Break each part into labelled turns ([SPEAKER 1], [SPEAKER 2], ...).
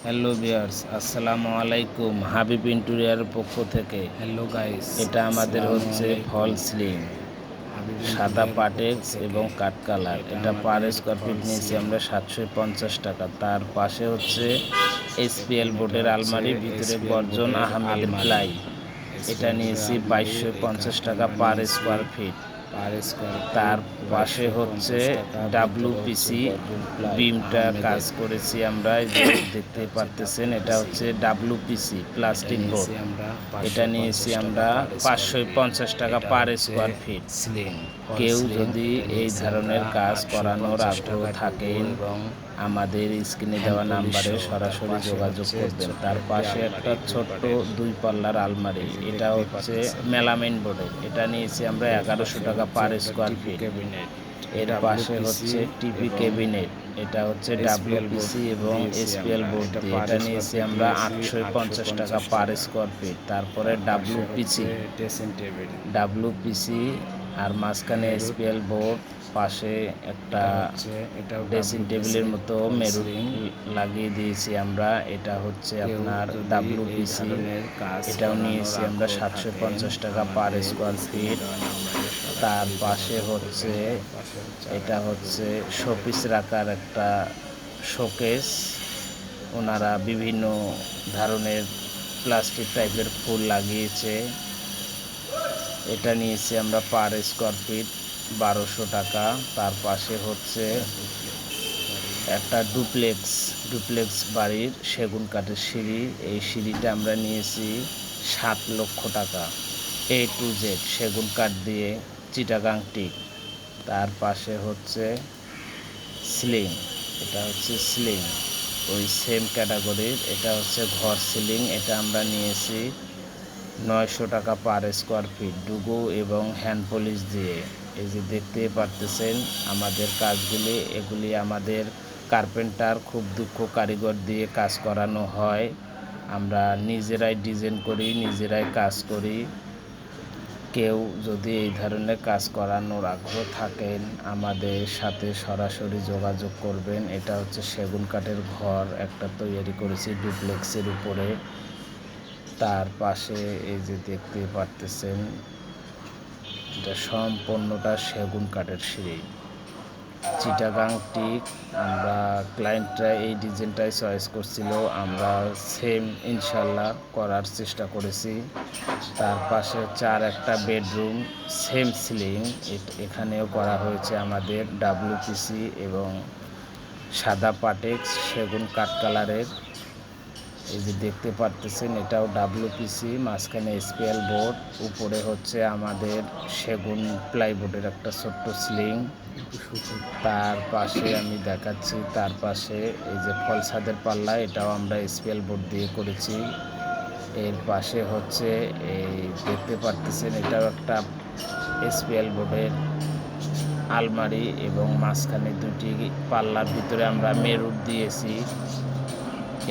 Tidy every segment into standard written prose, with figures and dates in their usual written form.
[SPEAKER 1] Hello viewers, আসসালামু আলাইকুম। হাবিব ইন্টেরিয়রের পক্ষ থেকে
[SPEAKER 2] হ্যালো গাইস,
[SPEAKER 1] এটা আমাদের
[SPEAKER 2] আসসালামু
[SPEAKER 1] হচ্ছে ফল
[SPEAKER 2] আলাইকুম।
[SPEAKER 1] সিলিং,
[SPEAKER 2] হাবিব
[SPEAKER 1] সাদা
[SPEAKER 2] ইন্টেরিয়রের পক্ষ
[SPEAKER 1] পাটেক্স
[SPEAKER 2] থেকে
[SPEAKER 1] এবং কাঠ কালার।
[SPEAKER 2] এটা
[SPEAKER 1] এটা পার
[SPEAKER 2] আমাদের
[SPEAKER 1] স্কোয়ার
[SPEAKER 2] ফল
[SPEAKER 1] ফিট নিয়েছি
[SPEAKER 2] সিলিং।
[SPEAKER 1] আমরা 750 টাকা। তার পাশে হচ্ছে এসপিএল
[SPEAKER 2] এটা
[SPEAKER 1] বোর্ডের
[SPEAKER 2] হচ্ছে
[SPEAKER 1] আলমারি, ভিতরে
[SPEAKER 2] এসপিএল
[SPEAKER 1] গর্জন
[SPEAKER 2] বোর্ডের
[SPEAKER 1] আহমেদের
[SPEAKER 2] আলমারি।
[SPEAKER 1] প্লাই। এটা
[SPEAKER 2] এসপিএল বোর্ডের
[SPEAKER 1] নিয়েছি
[SPEAKER 2] আলমারি, এই
[SPEAKER 1] 2250
[SPEAKER 2] কাঠটা
[SPEAKER 1] টাকা
[SPEAKER 2] আমরা
[SPEAKER 1] পার
[SPEAKER 2] নিয়েছি
[SPEAKER 1] স্কোয়ার ফিট।
[SPEAKER 2] পার স্কোয়ার
[SPEAKER 1] তার
[SPEAKER 2] ফিট
[SPEAKER 1] পাশে হচ্ছে
[SPEAKER 2] 2250 টাকা। ভিতরে হচ্ছে
[SPEAKER 1] ডাব্লুপিসি
[SPEAKER 2] গর্জন প্লাই
[SPEAKER 1] বিমটা কাজ
[SPEAKER 2] আহমেদের।
[SPEAKER 1] করেছি আমরা, এই যে
[SPEAKER 2] এটা
[SPEAKER 1] দেখতে
[SPEAKER 2] হচ্ছে
[SPEAKER 1] পারতেছেন। এটা
[SPEAKER 2] ডাব্লুপিসি।
[SPEAKER 1] হচ্ছে ডাব্লুপিসি
[SPEAKER 2] এটা
[SPEAKER 1] প্লাস্টিক
[SPEAKER 2] নিয়েছি
[SPEAKER 1] বোর্ড।
[SPEAKER 2] আমরা
[SPEAKER 1] এটা
[SPEAKER 2] 550
[SPEAKER 1] নিয়েছি
[SPEAKER 2] টাকা
[SPEAKER 1] আমরা
[SPEAKER 2] পার স্কোয়ার ফিট।
[SPEAKER 1] 550 টাকা
[SPEAKER 2] এটা
[SPEAKER 1] পার
[SPEAKER 2] হচ্ছে
[SPEAKER 1] স্কোয়ার ফিট।
[SPEAKER 2] সিলিং, ফল
[SPEAKER 1] কেউ
[SPEAKER 2] সিলিং।
[SPEAKER 1] যদি
[SPEAKER 2] এটা
[SPEAKER 1] এই
[SPEAKER 2] নিয়েছি আমরা
[SPEAKER 1] ধরনের কাজ করানোর
[SPEAKER 2] 850
[SPEAKER 1] আগ্রহ
[SPEAKER 2] টাকা ডুবো
[SPEAKER 1] থাকেন,
[SPEAKER 2] এবং
[SPEAKER 1] আমাদের স্ক্রিনে
[SPEAKER 2] হ্যান্ড
[SPEAKER 1] দেওয়া
[SPEAKER 2] পলিশ
[SPEAKER 1] নাম্বারে
[SPEAKER 2] সহ। তার
[SPEAKER 1] সরাসরি
[SPEAKER 2] পাশে
[SPEAKER 1] যোগাযোগ
[SPEAKER 2] হচ্ছে
[SPEAKER 1] করবেন।
[SPEAKER 2] ছোট্ট
[SPEAKER 1] তার
[SPEAKER 2] একটি
[SPEAKER 1] পাশে
[SPEAKER 2] আলমারি
[SPEAKER 1] একটা
[SPEAKER 2] 2
[SPEAKER 1] ছোট্ট
[SPEAKER 2] পাটের।
[SPEAKER 1] 2 পাল্লার আলমারি,
[SPEAKER 2] এই যে
[SPEAKER 1] এটা
[SPEAKER 2] দেখতেই
[SPEAKER 1] হচ্ছে
[SPEAKER 2] পারতেছেন।
[SPEAKER 1] মেলামাইন বোর্ডের। এটা নিয়েছি আমরা
[SPEAKER 2] এর
[SPEAKER 1] 1100
[SPEAKER 2] পাশে
[SPEAKER 1] টাকা
[SPEAKER 2] হচ্ছে
[SPEAKER 1] পার
[SPEAKER 2] একটা
[SPEAKER 1] স্কোয়ার
[SPEAKER 2] টিভি
[SPEAKER 1] ফিট।
[SPEAKER 2] ক্যাবিনেট
[SPEAKER 1] এর পাশে
[SPEAKER 2] ডাব্লুপিসি
[SPEAKER 1] হচ্ছে টিভি
[SPEAKER 2] এবং
[SPEAKER 1] ক্যাবিনেট, এটা হচ্ছে
[SPEAKER 2] এসপিএল বোর্ড
[SPEAKER 1] ডাব্লুপিসি এবং
[SPEAKER 2] দিয়েছি
[SPEAKER 1] এসপিএল
[SPEAKER 2] আমরা।
[SPEAKER 1] বোর্ড
[SPEAKER 2] এটা
[SPEAKER 1] দিয়ে।
[SPEAKER 2] পার
[SPEAKER 1] এটা
[SPEAKER 2] স্কোয়ার
[SPEAKER 1] নিয়েছি
[SPEAKER 2] ফিট
[SPEAKER 1] আমরা
[SPEAKER 2] নিয়েছি
[SPEAKER 1] 850 টাকা
[SPEAKER 2] 850
[SPEAKER 1] পার
[SPEAKER 2] টাকা।
[SPEAKER 1] Square feet. তারপরে
[SPEAKER 2] তার পাশে হচ্ছে
[SPEAKER 1] ডাব্লুপিসি,
[SPEAKER 2] ড্রেসিং টেবিল
[SPEAKER 1] ডাব্লুপিসি আর মাঝখানে
[SPEAKER 2] মেরুট।
[SPEAKER 1] এসপিএল বোর্ড, পাশে একটা
[SPEAKER 2] এটাও
[SPEAKER 1] ড্রেসিং টেবিলের
[SPEAKER 2] ডাব্লুপিসি
[SPEAKER 1] মতো
[SPEAKER 2] ফল
[SPEAKER 1] মেরুট
[SPEAKER 2] সিলিং।
[SPEAKER 1] লাগিয়ে দিয়েছি আমরা। এটা হচ্ছে
[SPEAKER 2] কেউ
[SPEAKER 1] আপনার
[SPEAKER 2] যদি এই
[SPEAKER 1] ডাব্লুপিসি।
[SPEAKER 2] ধরনের কাজ
[SPEAKER 1] এটাও
[SPEAKER 2] করানোর
[SPEAKER 1] নিয়েছি আমরা
[SPEAKER 2] আগ্রহ থাকেন,
[SPEAKER 1] 750 টাকা পার
[SPEAKER 2] আমাদের
[SPEAKER 1] স্কোয়ার
[SPEAKER 2] স্ক্রিনে
[SPEAKER 1] ফিট।
[SPEAKER 2] দেওয়া নাম্বারে
[SPEAKER 1] তার
[SPEAKER 2] সরাসরি
[SPEAKER 1] পাশে
[SPEAKER 2] যোগাযোগ
[SPEAKER 1] হচ্ছে,
[SPEAKER 2] করবেন। তার পাশে হচ্ছে আর
[SPEAKER 1] এটা
[SPEAKER 2] একটা
[SPEAKER 1] হচ্ছে
[SPEAKER 2] ডুবো ঘর।
[SPEAKER 1] শোপিস রাখার একটা শোকেস। ওনারা বিভিন্ন ধরনের প্লাস্টিক টাইপের ফুল লাগিয়েছে। এটা নিয়েছি আমরা পার স্কোয়ার ফিট 1200 টাকা। তার পাশে হচ্ছে একটা ডুপ্লেক্স বাড়ির সেগুন কাঠের সিঁড়ি। এই সিঁড়িটা আমরা নিয়েছি 7 লক্ষ টাকা, A to Z সেগুন কাঠ দিয়ে, চিটাগাং টিক। তার পাশে হচ্ছে সিলিং, এটা হচ্ছে সিলিং ওই সেম ক্যাটাগরির। এটা হচ্ছে ঘর সিলিং, এটা আমরা নিয়েছি 900 টাকা পার স্কোয়ার ফিট, ডুগো এবং হ্যান্ড পলিশ দিয়ে। এই যে দেখতে পারতেছেন আমাদের কাজগুলি, এগুলি আমাদের কার্পেন্টার খুব দক্ষ কারিগর দিয়ে কাজ করানো হয়। আমরা নিজেরাই ডিজাইন করি, নিজেরাই কাজ করি। কেউ যদি এই ধরনের কাজ করানোর আগ্রহ থাকেন, আমাদের সাথে সরাসরি যোগাযোগ করবেন। এটা হচ্ছে সেগুন কাঠের ঘর একটা তৈরি করেছি ডুপ্লেক্সের উপরে। তার পাশে এই যে দেখতে পারতেছেন, এটা সম্পূর্ণটা সেগুন কাঠের সিঁড়ি, চিটাগাং টিক। আমরা ক্লায়েন্টরা এই ডিজাইনটাই চয়েস করছিল, আমরা সেম ইনশাল্লাহ করার চেষ্টা করেছি। তার পাশে হচ্ছে আর একটা বেডরুম, সেম সিলিং, এখানেও করা হয়েছে আমাদের ডাব্লুপিসি এবং সাদা পাটেক্স সেগুন কাঠ কালারের। এই যে দেখতে পারতেছেন, এটাও ডাব্লুপিসি, মাঝখানে এসপিএল বোর্ড, উপরে হচ্ছে আমাদের সেগুন প্লাইবোর্ডের একটা ছোট্ট সিলিং। তার পাশে আমি দেখাচ্ছি, তার পাশে এই যে ফল ছাদের পাল্লা, এটাও আমরা এসপিএল বোর্ড দিয়ে করেছি। এর পাশে হচ্ছে এই দেখতে পারতেছেন, এটাও একটা এসপিএল বোর্ডের আলমারি এবং মাঝখানে দুটি পাল্লার ভিতরে আমরা মেরুট দিয়েছি।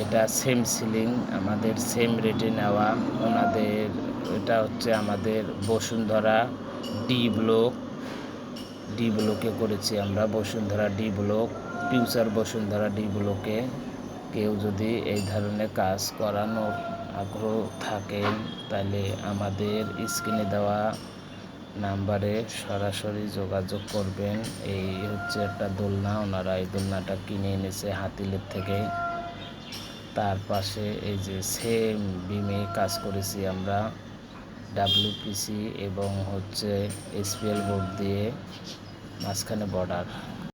[SPEAKER 1] এটা সেম সিলিং, আমাদের সেম রেটে নেওয়া ওনাদের। এটা হচ্ছে আমাদের বসুন্ধরা ডি ব্লকে করেছি আমরা, Bashundhara D block, future Bashundhara D ব্লকে। কেউ যদি এই ধরনের কাজ করানোর আগ্রহ থাকেন, তাহলে আমাদের স্ক্রিনে দেওয়া নাম্বারে সরাসরি যোগাযোগ করবেন। এই হচ্ছে একটা দোলনা, ওনারা এই দোলনাটা কিনে এনেছে হাতিলের থেকে। তার পাশে এই যে সেম বিমে কাজ করেছি আমরা, ডাব্লুপিসি এবং হচ্ছে এসপিএল বোর্ড দিয়ে, মাঝখানে বর্ডার।